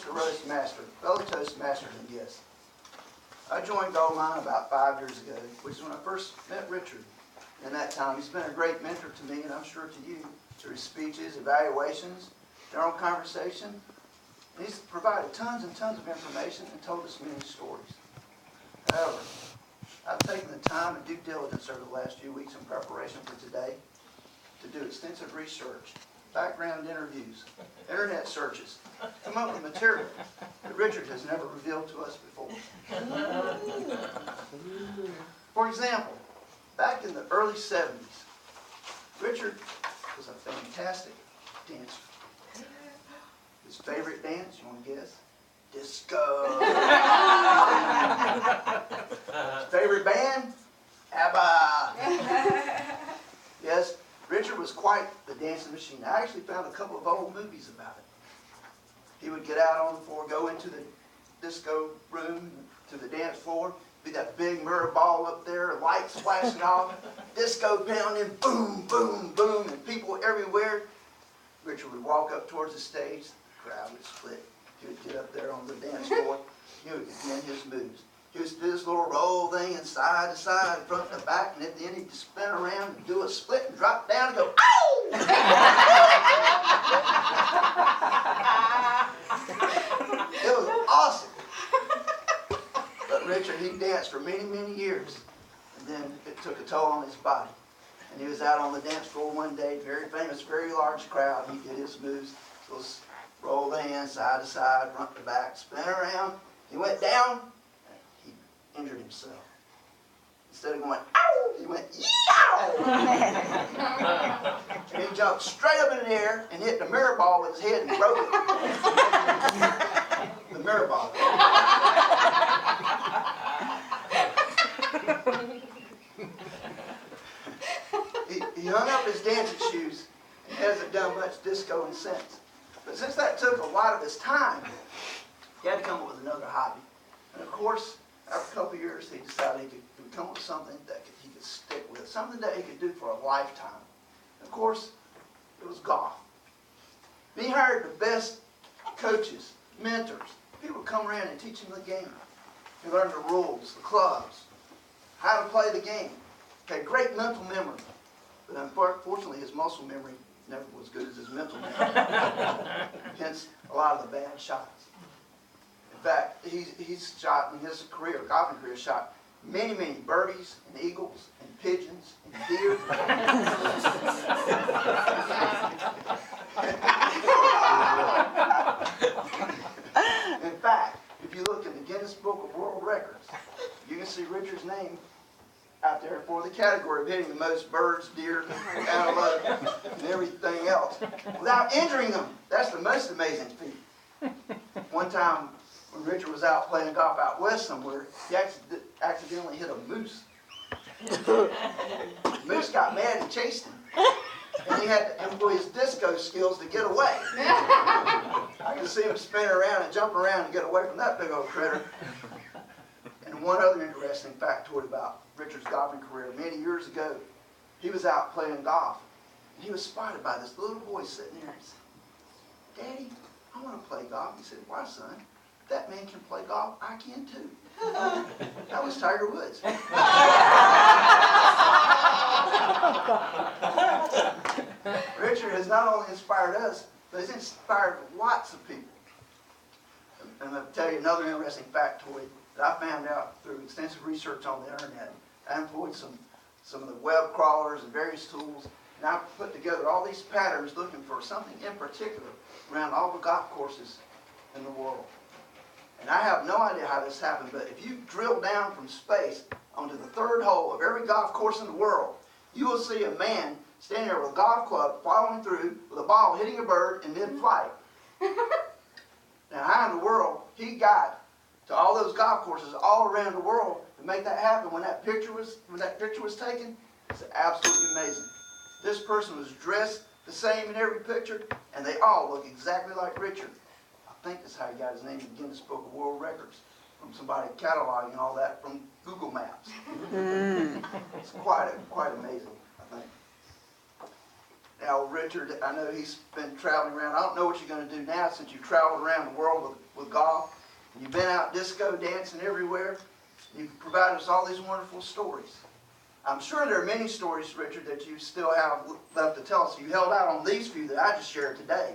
Mr. Roastmaster, fellow Toastmasters and guests. I joined Goldline about 5 years ago, which is when I first met Richard. In that time, he's been a great mentor to me, and I'm sure to you, through his speeches, evaluations, general conversation. And he's provided tons and tons of information and told us many stories. However, I've taken the time and due diligence over the last few weeks in preparation for today to do extensive research, background interviews, internet searches, come up with material that Richard has never revealed to us before. For example, back in the early 70s, Richard was a fantastic dancer. His favorite dance, you want to guess? Disco. His favorite band? ABBA. Yes, Richard was quite the dancing machine. I actually found a couple of old movies about it. He would get out on the floor, go into the disco room, to the dance floor, be that big mirror ball up there, lights flashing off, disco pounding, boom, boom, boom, and people everywhere. Richard would walk up towards the stage, the crowd would split. He would get up there on the dance floor, he would begin his moves. He would do this little roll thing and side to side, front to back, and at the end he'd just spin around and do a split and drop down and go, ow! It was awesome. But Richard, he danced for many, many years, and then it took a toll on his body. And he was out on the dance floor one day, very famous, very large crowd. He did his moves, those roll the hands side to side, front to back, spin around. He went down, he injured himself. Instead of going, ow, he went, yow! And he jumped straight up in the air and hit the mirror ball with his head and broke it. The mirror ball. He hung up his dancing shoes and hasn't done much discoing since. But since that took a lot of his time, he had to come up with another hobby. And of course, after a couple of years, he decided he could come up with something that he could stick with, something that he could do for a lifetime. And of course, it was golf. And he hired the best coaches, mentors. People would come around and teach him the game. He learned the rules, the clubs, how to play the game. He had great mental memory. But unfortunately, his muscle memory never was as good as his mental memory. Hence, a lot of the bad shots. In fact, he's shot in his career, golfing career, shot many, many birdies and eagles and pigeons and deer. In fact, if you look in the Guinness Book of World Records, you can see Richard's name out there for the category of hitting the most birds, deer, antelope, and everything else without injuring them. That's the most amazing feat. One time when Richard was out playing golf out west somewhere, he accidentally hit a moose. The moose got mad and chased him. And he had to employ his disco skills to get away. I can see him spinning around and jumping around and get away from that big old critter. And one other interesting factoid about Richard's golfing career, many years ago, he was out playing golf, and he was spotted by this little boy sitting there and said, "Daddy, I want to play golf." He said, "Why, son? If that man can play golf, I can too." That was Tiger Woods. Richard has not only inspired us, but he's inspired lots of people. And I'll tell you another interesting factoid that I found out through extensive research on the internet. I employed some of the web crawlers and various tools, and I put together all these patterns looking for something in particular around all the golf courses in the world. And I have no idea how this happened, but if you drill down from space onto the third hole of every golf course in the world, you will see a man standing there with a golf club following through with a ball hitting a bird in mid-flight. Now, how in the world he got to all those golf courses all around the world to make that happen when that picture was taken? It's absolutely amazing. This person was dressed the same in every picture, and they all look exactly like Richard. I think that's how he got his name in the Guinness Book of World Records, from somebody cataloging all that from Google Maps. It's quite amazing, I think. Now, Richard, I know he's been traveling around. I don't know what you're going to do now since you've traveled around the world with golf. And you've been out disco dancing everywhere. You've provided us all these wonderful stories. I'm sure there are many stories, Richard, that you still have left to tell us. You held out on these few that I just shared today.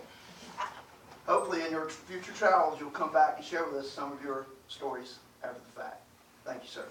Hopefully in your future travels you'll come back and share with us some of your stories after the fact. Thank you, sir.